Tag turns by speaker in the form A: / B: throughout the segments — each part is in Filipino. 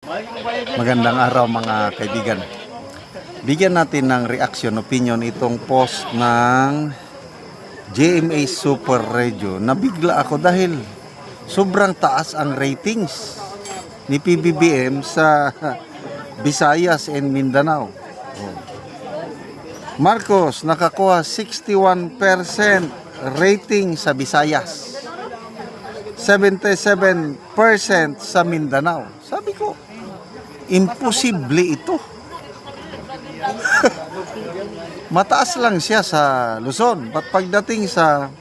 A: Magandang araw mga kaibigan. Bigyan natin ng reaction, opinion itong post ng GMA Super Radio. Nabigla ako dahil sobrang taas ang ratings ni PBBM sa Visayas and Mindanao. Marcos nakakuha 61% rating sa Visayas, 77% sa Mindanao. Sabi ko, imposible ito. Mataas lang siya sa Luzon, but pagdating sa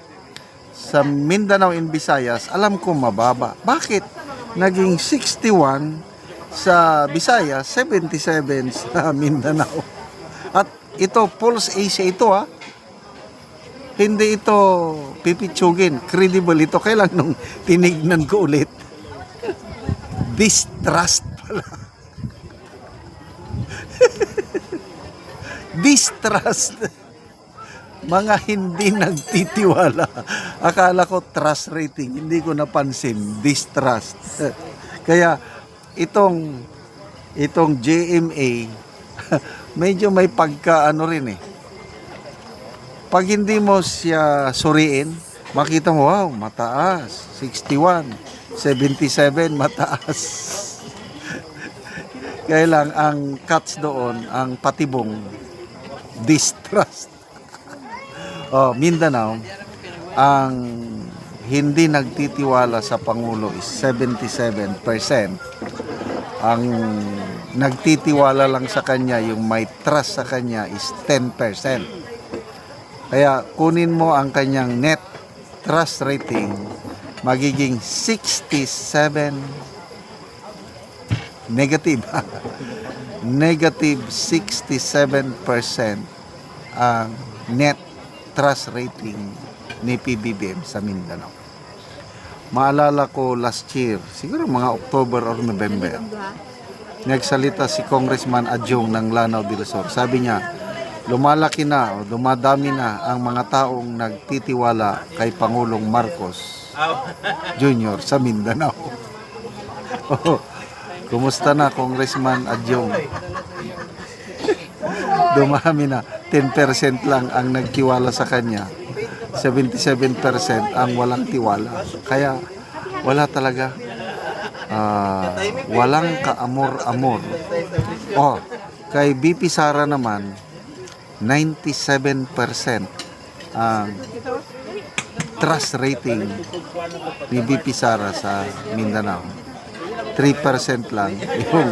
A: Mindanao and Visayas, alam ko mababa. Bakit? Naging 61 sa Visayas, 77 sa Mindanao. At ito, Pulse Asia ito ha. Hindi ito pipitsugin. Credible ito. Kailan nung tinignan ko ulit, distrust pala. Distrust. Mga hindi nagtitiwala. Akala ko trust rating. Hindi ko napansin. Distrust. Kaya itong GMA medyo may pagka-ano rin eh. Pag hindi mo siya suriin, makita mo, wow, mataas. 61, 77, mataas. Kaya lang, ang cuts doon, ang patibong, distrust. Mindanao, ang hindi nagtitiwala sa Pangulo is 77%. Ang nagtitiwala lang sa kanya, yung may trust sa kanya is 10%. Kaya kunin mo ang kanyang net trust rating, magiging 67 negative. Negative 67% ang net trust rating ni PBBM sa Mindanao. Maalala ko last year, siguro mga October or November, nagsalita si Congressman Adjong ng Lanao del Sur. Sabi niya, lumalaki na o dumadami na ang mga taong nagtitiwala kay Pangulong Marcos Jr. sa Mindanao. Kumusta na, Congressman Adjong? Dumami na. 10% lang ang nagtiwala sa kanya. 77% ang walang tiwala. Kaya wala talaga. Walang kaamor-amor. Kay BP Sara naman, 97% ang trust rating ni BP Sara sa Mindanao. 3% lang yung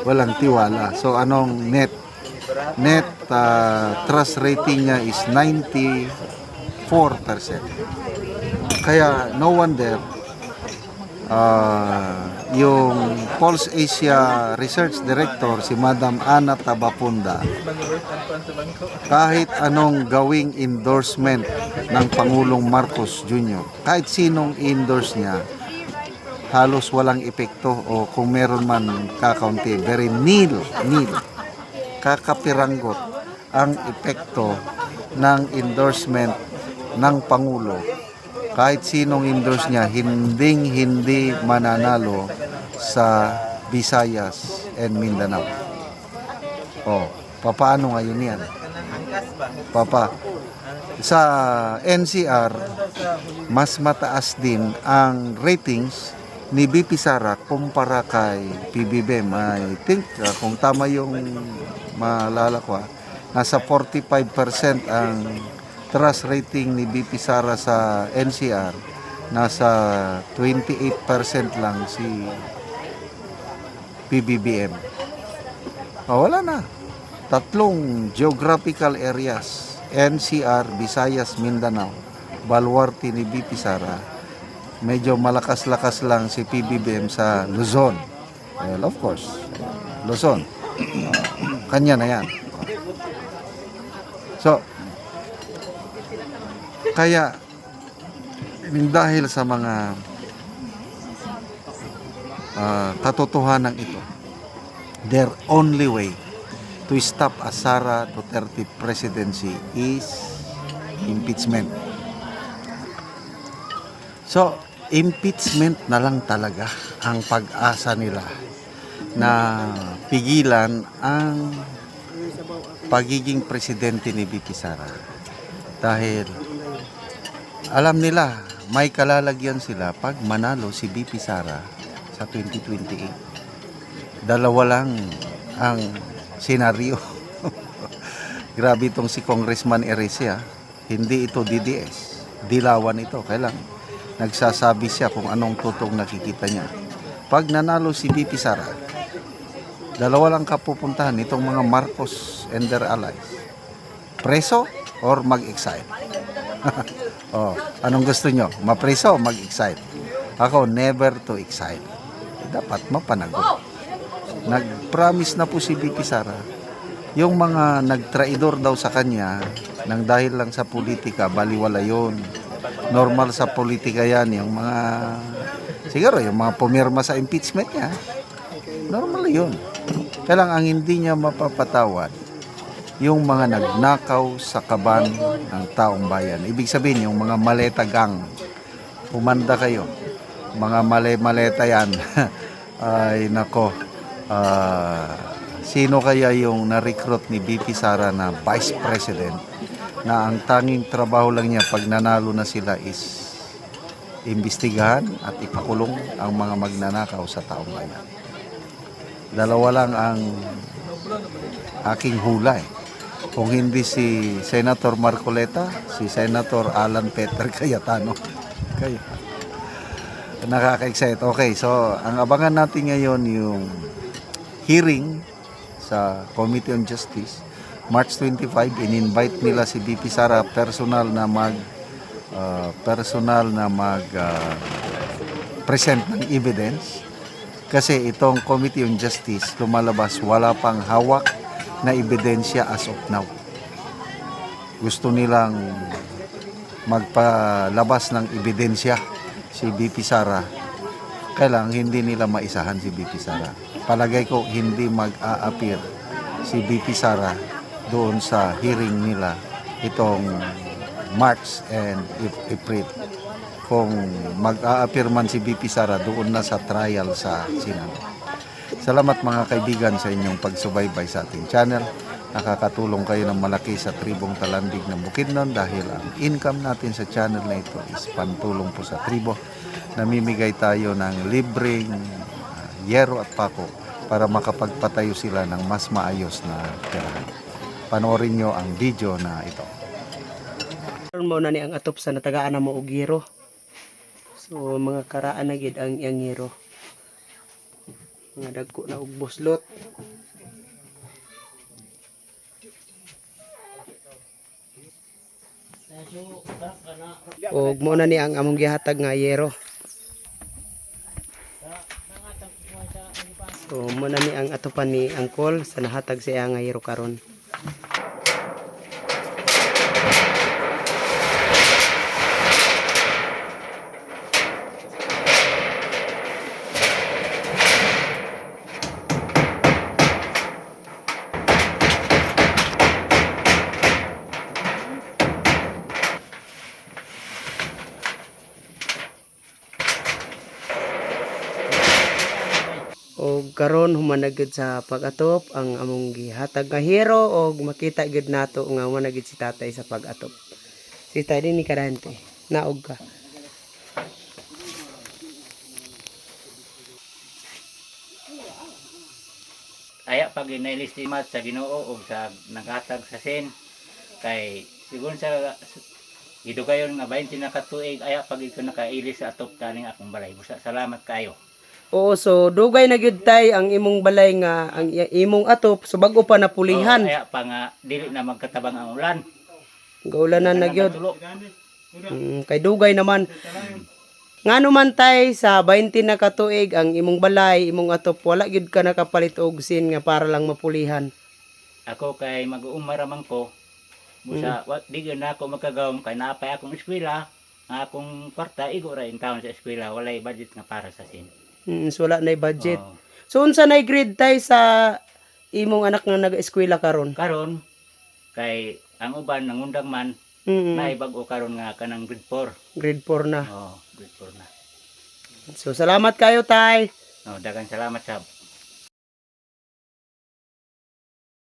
A: walang tiwala. So anong net trust rating niya is 94%. Kaya no wonder yung Pulse Asia Research Director si Madam Ana Tabapunda, kahit anong gawing endorsement ng Pangulong Marcos Jr., kahit sinong endorse niya, halos walang epekto o kung meron man kakaunti, very nil, kakapiranggot ang epekto ng endorsement ng Pangulo. Kahit sinong endorse niya, hindi mananalo sa Visayas and Mindanao. Paano ngayon yan? Sa NCR, mas mataas din ang ratings ni BP Sara kumpara kay PBBM. I think, kung tama yung maalala ko, nasa 45% ang trust rating ni BP Sara sa NCR, nasa 28% lang si PBBM. Wala na. 3 geographical areas, NCR, Visayas, Mindanao, baluarte ni BP Sara. Medyo malakas-lakas lang si PBBM sa Luzon. Well, of course, Luzon. Kanya na yan. So, kaya dahil sa mga katotohanan ito, their only way to stop a Sara Duterte presidency is impeachment. So, impeachment na lang talaga ang pag-asa nila na pigilan ang pagiging presidente ni VP Sara. Dahil alam nila may kalalagyan sila pag manalo si VP Sara sa 2028. Dalawa lang ang senaryo. Grabe itong si Congressman Eresia. Hindi ito DDS. Dilawan ito. Kailang nagsasabi siya kung anong totoong nakikita niya. Pag nanalo si VP Sara, dalawa lang kapupuntahan itong mga Marcos and their allies. Preso or mag-exile? Oh, anong gusto nyo? Mapreso o mag-exile? Ako, never to exile. Dapat mapanagot. Nag-promise na po si VP Sara. Yung mga nagtraidor daw sa kanya nang dahil lang sa politika, baliwala yun. Normal sa politika yan. Yung mga, siguro, yung mga pumirma sa impeachment niya. Normal yun. Kailang ang hindi niya mapapatawad, yung mga nagnakaw sa kaban ng taong bayan. Ibig sabihin, yung mga maleta gang. Pumanda kayo. Mga maleta yan. Ay, nako. Sino kaya yung na-recruit ni VP Sara na Vice President na ang tanging trabaho lang niya pag nanalo na sila is imbestigahan at ipakulong ang mga magnanakaw sa taong bayan. Dalawa lang ang aking hula eh. Kung hindi si Senator Marcoleta, si Senator Alan Peter Cayetano. Kaya nakaka-excite. Okay, so ang abangan natin ngayon yung hearing sa Committee on Justice. March 25, in-invite nila si VP Sara personal na present ng evidence. Kasi itong Committee on Justice lumalabas wala pang hawak na ebidensya as of now. Gusto nilang magpalabas ng ebidensya si VP Sara. Kailang hindi nila maisahan si VP Sara. Palagay ko hindi mag-a-appear si VP Sara doon sa hearing nila itong March and April. Kung mag-a-appear man si VP Sara doon na sa trial sa Senado. Salamat mga kaibigan sa inyong pagsubaybay sa ating channel. Nakakatulong kayo ng malaki sa tribong Talandig ng Bukidnon dahil ang income natin sa channel na ito is pantulong po sa tribo. Namimigay tayo ng libreng yero at pako para makapagpatayo sila ng mas maayos na tirahan. Panoorin nyo ang video na ito.
B: Mo na ni ang atop sa natagaan na mo og giro. So mga karaan na gid ang iyang giro. Mga dagko na og buslot. Og mo na ni ang among gihatag nga yero. So mo na ni ang atopan ni Angkol sa nahatag siya nga yero karon. Og karon humanagid sa pag-atop ang among gihatag nga hero og makita gid nato nga humanagid si tatay sa pag-atop. Si tatay ni kadante naog ka.
C: Aya pag inailistimat sa Ginoo og sa naghatag sa sin kay sigon sa gidugayon nga 20 na katuig aya pag ito nakailis sa atop kaning akong balay. Busa salamat kayo.
B: Oo, so dugay na gyud tay ang imong balay nga ang imong atop so bago pa napulihan.
C: Aya pa nga dili na magkatabang ang ulan.
B: Gaulanan na gyud.
C: Matulo.
B: Kay dugay naman. Ngano man tay sa 20 na katuig ang imong balay, imong atop wala gyud ka nakapalit og sin nga para lang mapulihan.
C: Ako kay mag-uumaraman ko. Busa di gyud na ako makagawom kay naapay akong eskwela. Ang akong kwarta igo ra in town sa eskwela walay budget nga para sa sin.
B: So wala na budget.
C: Oo.
B: So unsa nay grade tay sa imong anak nga nag-eskwela karon?
C: Karon kay ang uban nangundang man na ibag-o karon nga kanang grade 4.
B: Grade 4 na.
C: Oh, grade 4 na.
B: So salamat kayo tay.
C: No, daghang salamat sab.